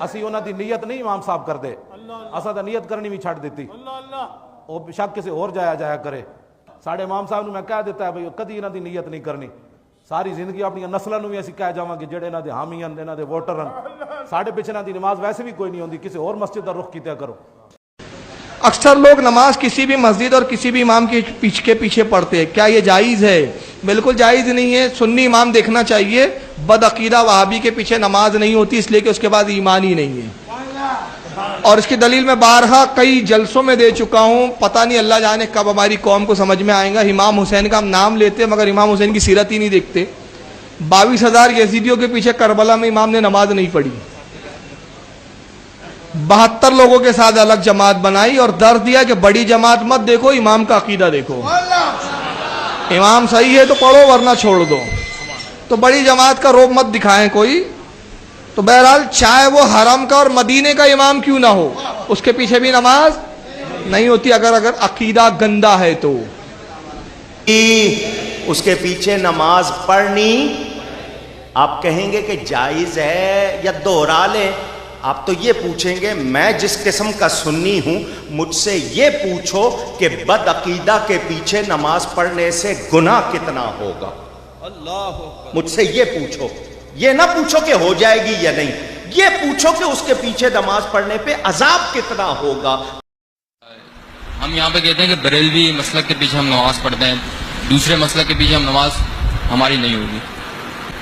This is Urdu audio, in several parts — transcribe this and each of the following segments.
اسی انہاں دی نیت نہیں امام صاحب کر دے، اساں تے نیت کرنی بھی چھڈ دیتی، وہ شک کسی اور جایا کرے۔ ساڈے امام صاحب نے میں کہہ دیتا ہے بھئی کدی انہاں دی نیت نہیں کرنی، ساری زندگی اپنی نسلاں نوں بھی اسی کہہ جاواں گے جڑے انہاں دے حامی ہیں، انہاں دے ووٹر ہیں، ساڈے پیچھے انہاں دی نماز ویسے بھی کوئی نہیں ہوندی، کسی اور مسجد دا رخ کیتا کرو۔ اکثر لوگ نماز کسی بھی مسجد اور کسی بھی امام کے پیچھے پڑھتے ہیں، کیا یہ جائز ہے؟ بالکل جائز نہیں ہے۔ سنی امام دیکھنا چاہیے، بد عقیدہ وہابی کے پیچھے نماز نہیں ہوتی، اس لیے کہ اس کے بعد ایمان ہی نہیں ہے۔ اور اس کی دلیل میں بارہا کئی جلسوں میں دے چکا ہوں، پتہ نہیں اللہ جانے کب ہماری قوم کو سمجھ میں آئے گا۔ امام حسین کا ہم نام لیتے مگر امام حسین کی سیرت ہی نہیں دیکھتے۔ 22,000 یزیدیوں کے پیچھے کربلا میں امام نے نماز نہیں پڑھی، 72 لوگوں کے ساتھ الگ جماعت بنائی اور درس دیا کہ بڑی جماعت مت دیکھو، امام کا عقیدہ دیکھو، امام صحیح ہے تو پڑھو ورنہ چھوڑ دو، تو بڑی جماعت کا روب مت دکھائیں کوئی۔ تو بہرحال چاہے وہ حرم کا اور مدینے کا امام کیوں نہ ہو، اس کے پیچھے بھی نماز نہیں ہوتی اگر عقیدہ گندا ہے تو۔ اس کے پیچھے نماز پڑھنی آپ کہیں گے کہ جائز ہے یا دوہرا لیں؟ آپ تو یہ پوچھیں گے میں جس قسم کا سنی ہوں مجھ سے یہ پوچھو کہ بد عقیدہ کے پیچھے نماز پڑھنے سے گناہ کتنا ہوگا، مجھ سے یہ پوچھو، یہ نہ پوچھو کہ ہو جائے گی یا نہیں، یہ پوچھو کہ اس کے پیچھے نماز پڑھنے پہ عذاب کتنا ہوگا۔ ہم یہاں پہ کہتے ہیں کہ بریلوی مسلک کے پیچھے ہم نماز پڑھتے ہیں، دوسرے مسلک کے پیچھے ہم نماز ہماری نہیں ہوگی۔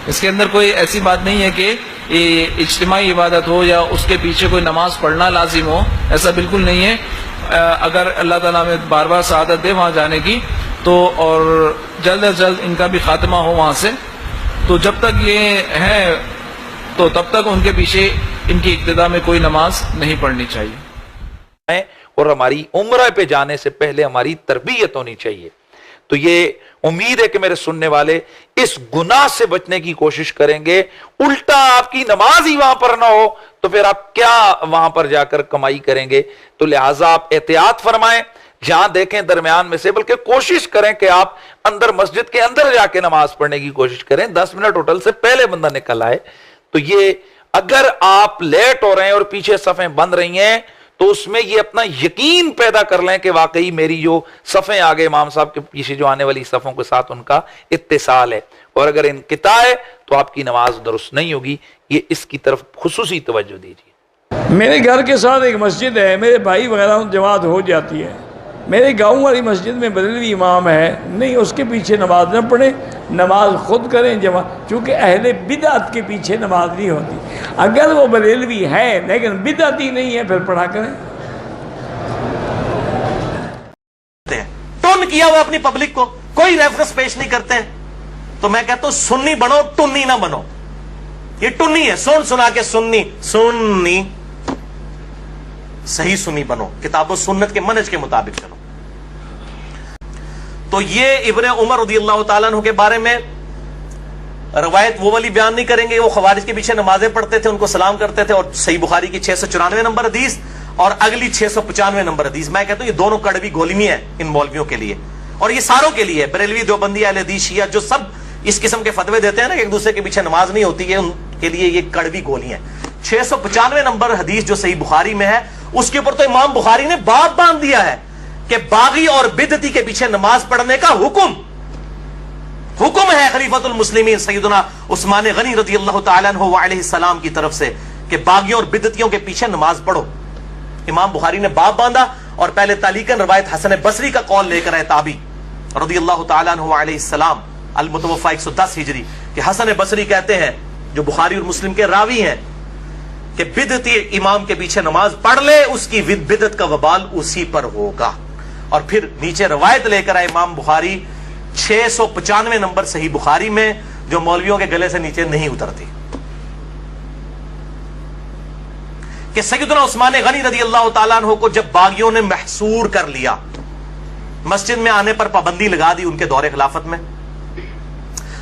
اس کے اندر کوئی ایسی بات نہیں ہے کہ اجتماعی عبادت ہو یا اس کے پیچھے کوئی نماز پڑھنا لازم ہو، ایسا بالکل نہیں ہے۔ اگر اللہ تعالیٰ میں بار بار سعادت دے وہاں جانے کی تو، اور جلد از جلد ان کا بھی خاتمہ ہو وہاں سے، تو جب تک یہ ہے تو تب تک ان کے پیچھے ان کی ابتدا میں کوئی نماز نہیں پڑھنی چاہیے۔ اور ہماری عمرہ پہ جانے سے پہلے ہماری تربیت ہونی چاہیے۔ تو یہ امید ہے کہ میرے سننے والے اس گناہ سے بچنے کی کوشش کریں گے۔ الٹا آپ کی نماز ہی وہاں پر نہ ہو تو پھر آپ کیا وہاں پر جا کر کمائی کریں گے؟ تو لہٰذا آپ احتیاط فرمائیں، جہاں دیکھیں درمیان میں سے، بلکہ کوشش کریں کہ آپ اندر مسجد کے اندر جا کے نماز پڑھنے کی کوشش کریں، 10 منٹ ہوٹل سے پہلے بندہ نکل آئے۔ تو یہ اگر آپ لیٹ ہو رہے ہیں اور پیچھے صفیں بند رہی ہیں تو اس میں یہ اپنا یقین پیدا کر لیں کہ واقعی میری جو صفیں آگے امام صاحب کے پیچھے جو آنے والی صفوں کے ساتھ ان کا اتصال ہے، اور اگر انقطاع ہے تو آپ کی نماز درست نہیں ہوگی۔ یہ اس کی طرف خصوصی توجہ دیجیے۔ میرے گھر کے ساتھ ایک مسجد ہے، میرے بھائی وغیرہ جماعت ہو جاتی ہے، میرے گاؤں والی مسجد میں بریلوی امام ہے، نہیں اس کے پیچھے نماز نہ پڑھیں، نماز خود کریں جمع، چونکہ اہل بدعت کے پیچھے نماز نہیں ہوتی۔ اگر وہ بریلوی ہے لیکن بدعتی نہیں ہے پھر پڑھا کریں۔ ٹون کیا ہوا اپنی پبلک کو، کوئی ریفرنس پیش نہیں کرتے ہیں، تو میں کہتا ہوں سنی بنو، ٹنی نہ بنو۔ یہ ٹنی ہے، سن سنا کے سنی صحیح سنی بنو، کتاب و سنت کے منہج کے مطابق چلو۔ تو یہ ابن عمر رضی اللہ تعالیٰ عنہ کے بارے میں روایت وہ والی بیان نہیں کریں گے، وہ خوارج کے پیچھے نمازیں پڑھتے تھے، ان کو سلام کرتے تھے، اور صحیح بخاری کی 694 نمبر حدیث اور اگلی 695 نمبر حدیث، میں کہتا ہوں یہ دونوں کڑوی گولیاں ہیں ان مولویوں کے لیے، اور یہ ساروں کے لیے، بریلوی، دیوبندی، اہل حدیث، شیعہ، جو سب اس قسم کے فتوے دیتے ہیں نا کہ ایک دوسرے کے پیچھے نماز نہیں ہوتی ہے، ان کے لیے یہ کڑوی گولیاں ہیں۔ 695 نمبر حدیث جو صحیح بخاری میں ہے، اس کے اوپر تو امام بخاری نے باب باندھ دیا ہے کہ باغی اور بدعتی کے پیچھے نماز پڑھنے کا حکم ہے خلیفۃ المسلمین سیدنا عثمان غنی رضی اللہ تعالیٰ عنہ وعلیہ السلام کی طرف سے کہ باغیوں اور بدعتیوں کے پیچھے نماز پڑھو۔ امام بخاری نے باب باندھا، اور پہلے تعلیقاً روایت حسن بصری کا قول لے کر ہے تابعی رضی اللہ تعالیٰ عنہ وعلیہ السلام، المتوفى 110 ہجری، کہ حسن بصری کہتے ہیں، جو بخاری اور مسلم کے راوی ہیں، کہ بدعتی امام کے پیچھے نماز پڑھ لے اس کی بدعت کا وبال اسی پر ہوگا۔ اور پھر نیچے روایت لے کر آئے امام بخاری 695 نمبر صحیح بخاری میں، جو مولویوں کے گلے سے نیچے نہیں اترتی، کہ سیدنا عثمان غنی رضی اللہ تعالیٰ عنہ کو جب باغیوں نے محصور کر لیا، مسجد میں آنے پر پابندی لگا دی، ان کے دور خلافت میں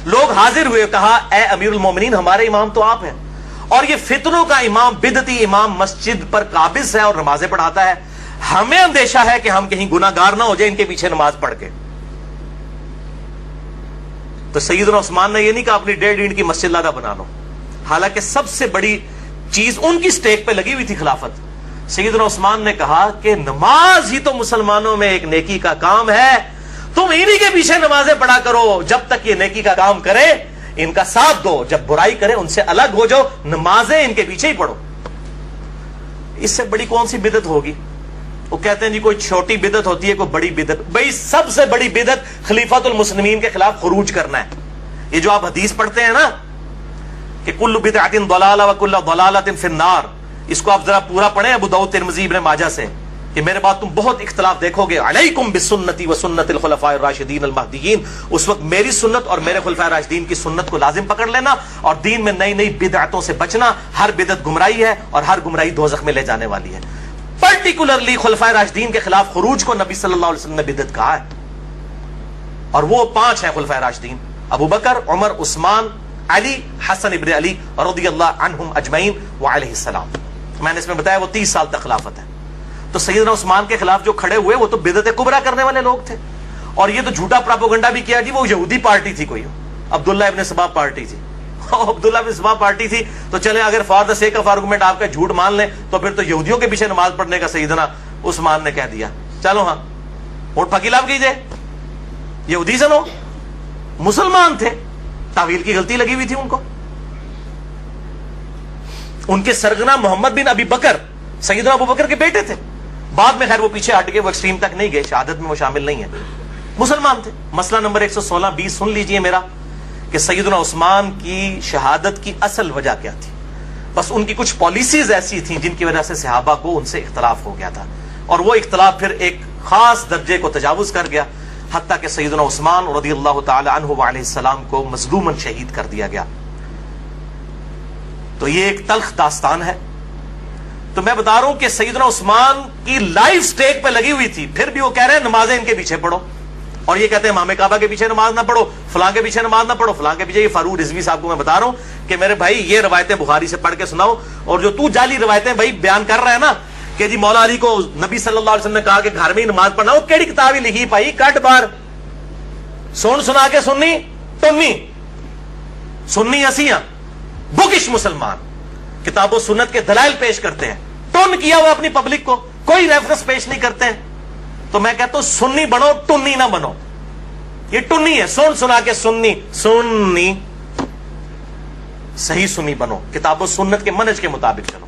لوگ حاضر ہوئے، کہا اے امیر المومنین ہمارے امام تو آپ ہیں، اور یہ فتنوں کا امام، بدعتی امام مسجد پر قابض ہے اور نمازیں پڑھاتا ہے، ہمیں اندیشہ ہے کہ ہم کہیں گناہ گار نہ ہو جائیں ان کے پیچھے نماز پڑھ کے۔ تو سیدنا عثمان نے یہ نہیں کہا اپنی 1.5 اینٹ کی مسجد لادہ بنا لو، حالانکہ سب سے بڑی چیز ان کی سٹیک پہ لگی ہوئی تھی خلافت. سیدنا عثمان نے کہا کہ نماز ہی تو مسلمانوں میں ایک نیکی کا کام ہے, تم انہی کے پیچھے نمازیں پڑھا کرو, جب تک یہ نیکی کا کام کرے ان کا ساتھ دو, جب برائی کرے ان سے الگ ہو جاؤ, نمازیں ان کے پیچھے ہی پڑھو. اس سے بڑی کون سی بدعت ہوگی؟ وہ کہتے ہیں جی کوئی چھوٹی بدعت ہوتی ہے, کوئی بڑی بدعت. بھئی سب سے بڑی بدعت خلیفۃ المسلمین کے خلاف خروج کرنا ہے. یہ جو آپ حدیث پڑھتے ہیں نا کہ کل بدعۃ ضلالہ وکل ضلالۃ فی النار, اس کو آپ ذرا پورا پڑھیں ابو داؤد ترمذی ابن ماجہ سے, کہ میرے بعد تم بہت اختلاف دیکھو گے. علیکم بسنتی وسنت الخلفاء الراشدین المہدیین, اس وقت میری سنت اور میرے خلفاء راشدین کی سنت کو لازم پکڑ لینا, اور دین میں نئی نئی بدعتوں سے بچنا. ہر بدعت گمراہی ہے اور ہر گمراہی دوزخ میں لے جانے والی ہے. پرٹیکولرلی خلفاء راشدین کے خلاف خروج کو نبی صلی اللہ علیہ وسلم نے بدعت کہا ہے, اور وہ 5 ہیں خلفاء راشدین: ابو بکر, عمر, عثمان, علی, حسن ابن علی رضی اللہ عنہم اجمعین وعلیہ السلام. میں نے اس میں بتایا وہ 30 سال تک خلافت ہے. تو سیدنا عثمان کے خلاف جو کھڑے ہوئے وہ تو بدعت کبریٰ کرنے والے لوگ تھے, اور یہ تو جھوٹا پراپوگنڈا بھی کیا جی وہ یہودی پارٹی تھی, کوئی عبداللہ ابن سبا پارٹی تھی. عبداللہ ابن سبا پارٹی تھی تو چلے اگر for the sake of argument آپ کا جھوٹ مان لیں تو پھر تو یہودیوں کے پیچھے نماز پڑھنے کا سیدنا عثمان نے کہہ دیا. چلو ہاں ووٹ پھکیلاپ کیجئے, یہودی سنو, مسلمان تھے, تعویل کی غلطی لگی ہوئی تھی ان کو. ان کے سرگنا محمد بن ابی بکر سیدنا ابو بکر کے بیٹے تھے. بعد میں خیر وہ پیچھے ہٹ گئے, وہ ایکسٹریم تک نہیں گئے, شہادت میں وہ شامل نہیں ہے, مسلمان تھے. مسئلہ نمبر 116-20 سن لیجئے میرا, کہ سیدنا عثمان کی شہادت کی اصل وجہ کیا تھی. بس ان کی کچھ پالیسیز ایسی تھیں جن کی وجہ سے صحابہ کو ان سے اختلاف ہو گیا تھا, اور وہ اختلاف پھر ایک خاص درجے کو تجاوز کر گیا, حتیٰ کہ سیدنا عثمان رضی اللہ تعالی عنہ وعلیہ السلام کو مظلوماً شہید کر دیا گیا. تو یہ ایک تلخ داستان ہے. تو میں بتا رہا ہوں کہ سیدنا عثمان کی لائف سٹیک پہ لگی ہوئی تھی, پھر بھی وہ کہہ رہے ہیں نمازیں ان کے پیچھے پڑھو, اور یہ کہتے ہیں امام کعبہ کے پیچھے نماز نہ پڑھو, فلاں کے پیچھے نماز نہ پڑھو, فلاں کے پیچھے. یہ فاروق رضوی صاحب کو میں بتا رہا ہوں کہ میرے بھائی یہ روایتیں بخاری سے پڑھ کے سناؤ, اور جو تو جعلی روایتیں بھائی بیان کر رہا ہے نا کہ جی مولا علی کو نبی صلی اللہ علیہ وسلم نے کہا کہ گھر میں ہی نماز پڑھنا, وہ کیڑی کتاب ہی لکھی پائی کٹ بار سن سنا کے سننی ٹنی سننی اسیاں بکش مسلمان کتاب و سنت کے دلائل پیش کرتے ہیں, ٹن کیا ہوا اپنی پبلک کو, کوئی ریفرنس پیش نہیں کرتے ہیں. تو میں کہتا ہوں سنی بنو, ٹنی نہ بنو. یہ ٹنی ہے, سن سنا کے سننی, سنی صحیح سنی بنو, کتاب و سنت کے منہج کے مطابق چلو.